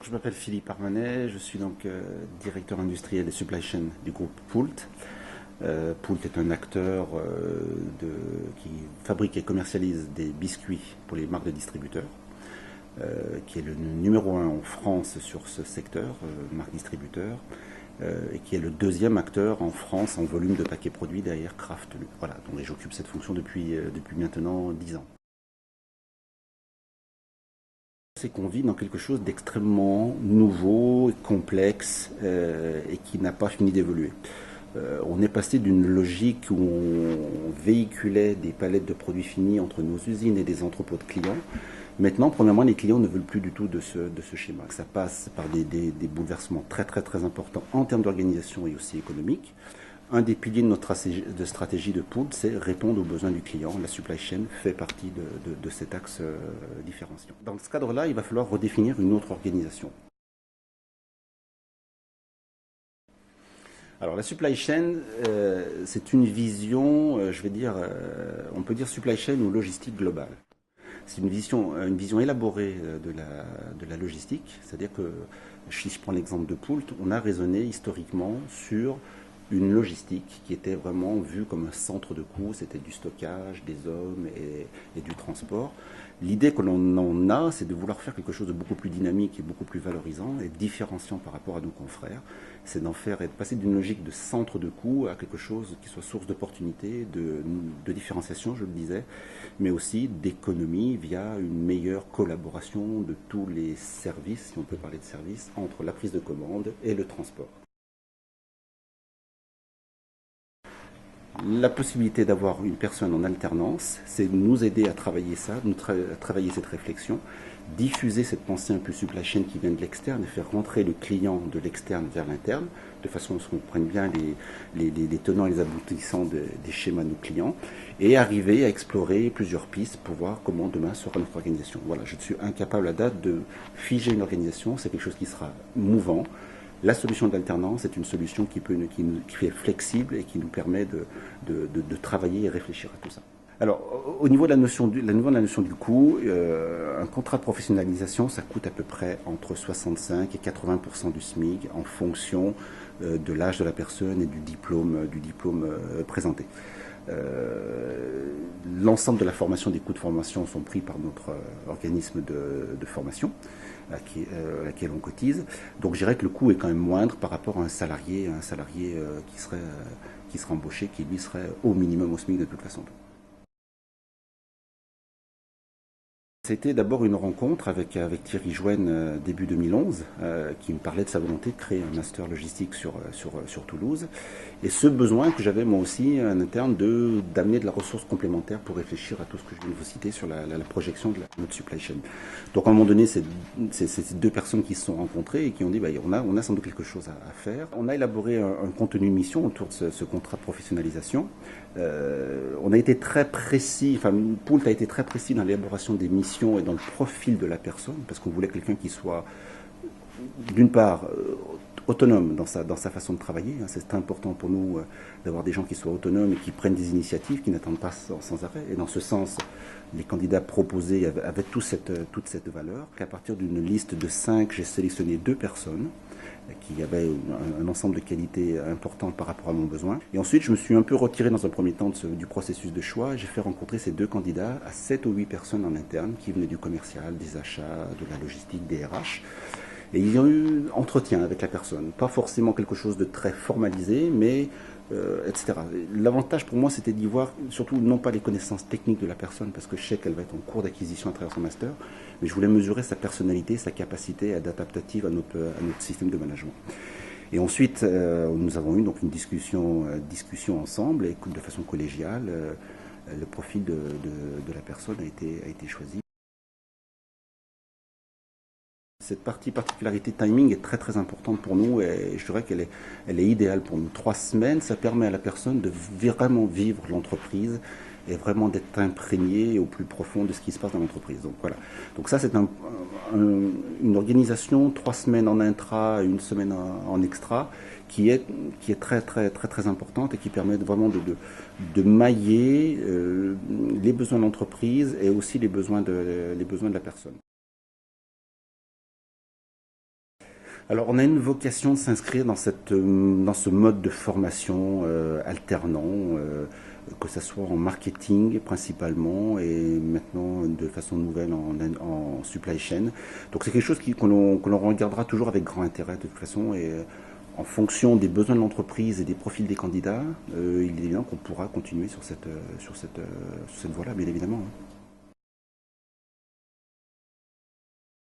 Je m'appelle Philippe Armanet, je suis donc directeur industriel et supply chain du groupe Poult. Poult est un acteur qui fabrique et commercialise des biscuits pour les marques de distributeurs, qui est le numéro un en France sur ce secteur, marque distributeur, et qui est le deuxième acteur en France en volume de paquets produits derrière Kraft. Voilà, donc j'occupe cette fonction depuis maintenant 10 ans. C'est qu'on vit dans quelque chose d'extrêmement nouveau, complexe et qui n'a pas fini d'évoluer. On est passé d'une logique où on véhiculait des palettes de produits finis entre nos usines et des entrepôts de clients. Maintenant, premièrement, les clients ne veulent plus du tout de ce schéma. Ça passe par des bouleversements très importants en termes d'organisation et aussi économiques. Un des piliers de notre stratégie de Poult, c'est répondre aux besoins du client. La supply chain fait partie de cet axe différenciant. Dans ce cadre-là, il va falloir redéfinir une autre organisation. Alors la supply chain, c'est une vision, je vais dire, on peut dire supply chain ou logistique globale. C'est une vision élaborée de la logistique, c'est-à-dire que si je prends l'exemple de Poult, on a raisonné historiquement sur une logistique qui était vraiment vue comme un centre de coût, c'était du stockage, des hommes et du transport. L'idée que l'on en a, c'est de vouloir faire quelque chose de beaucoup plus dynamique et beaucoup plus valorisant et différenciant par rapport à nos confrères. C'est d'en faire, de passer d'une logique de centre de coût à quelque chose qui soit source d'opportunité, de différenciation, je le disais, mais aussi d'économie via une meilleure collaboration de tous les services, si on peut parler de services, entre la prise de commande et le transport. La possibilité d'avoir une personne en alternance, c'est nous aider à travailler ça, à travailler cette réflexion, diffuser cette pensée un peu supply chain qui vient de l'externe et faire rentrer le client de l'externe vers l'interne, de façon à ce qu'on prenne bien les tenants et les aboutissants des schémas de nos clients, et arriver à explorer plusieurs pistes pour voir comment demain sera notre organisation. Voilà, je suis incapable à date de figer une organisation, c'est quelque chose qui sera mouvant. La solution d'alternance est une solution qui est flexible et qui nous permet de travailler et réfléchir à tout ça. Alors, au niveau de la notion du coût, un contrat de professionnalisation, ça coûte à peu près entre 65 et 80% du SMIC en fonction de l'âge de la personne et du diplôme présenté. L'ensemble de la formation, des coûts de formation sont pris par notre organisme de formation à laquelle on cotise. Donc je dirais que le coût est quand même moindre par rapport à un salarié qui serait embauché, qui lui serait au minimum au SMIC de toute façon. C'était d'abord une rencontre avec Thierry Jouen début 2011 qui me parlait de sa volonté de créer un master logistique sur Toulouse et ce besoin que j'avais moi aussi en interne d'amener de la ressource complémentaire pour réfléchir à tout ce que je viens de vous citer sur la projection de notre supply chain. Donc à un moment donné, c'est ces deux personnes qui se sont rencontrées et qui ont dit on a sans doute quelque chose à faire. On a élaboré un contenu de mission autour de ce contrat de professionnalisation. On a été très précis, enfin Poult a été très précis dans l'élaboration des missions et dans le profil de la personne, parce qu'on voulait quelqu'un qui soit, d'une part, autonome dans sa façon de travailler. C'est très important pour nous d'avoir des gens qui soient autonomes et qui prennent des initiatives, qui n'attendent pas sans arrêt. Et dans ce sens, les candidats proposés avaient toute cette valeur. À partir d'une liste de 5, j'ai sélectionné 2 personnes qui avaient un ensemble de qualités importantes par rapport à mon besoin. Et ensuite, je me suis un peu retiré dans un premier temps du processus de choix. J'ai fait rencontrer ces 2 candidats à 7 ou 8 personnes en interne qui venaient du commercial, des achats, de la logistique, des RH. Et ils ont eu entretien avec la personne. Pas forcément quelque chose de très formalisé, mais etc. L'avantage pour moi, c'était d'y voir surtout non pas les connaissances techniques de la personne, parce que je sais qu'elle va être en cours d'acquisition à travers son master, mais je voulais mesurer sa personnalité, sa capacité adaptative à notre système de management. Et ensuite, nous avons eu donc une discussion ensemble, et de façon collégiale, le profil de la personne a été choisi. Cette particularité timing est très importante pour nous et je dirais qu'elle est idéale pour nous. 3 semaines, ça permet à la personne de vraiment vivre l'entreprise et vraiment d'être imprégné au plus profond de ce qui se passe dans l'entreprise. Donc voilà. Donc ça c'est une organisation, 3 semaines en intra, 1 semaine en extra, qui est très importante et qui permet vraiment de mailler les besoins de l'entreprise et aussi les besoins de la personne. Alors, on a une vocation de s'inscrire dans ce mode de formation alternant, que ce soit en marketing principalement et maintenant de façon nouvelle en supply chain. Donc, c'est quelque chose que l'on regardera toujours avec grand intérêt de toute façon et en fonction des besoins de l'entreprise et des profils des candidats, il est évident qu'on pourra continuer sur cette voie-là, bien évidemment, hein.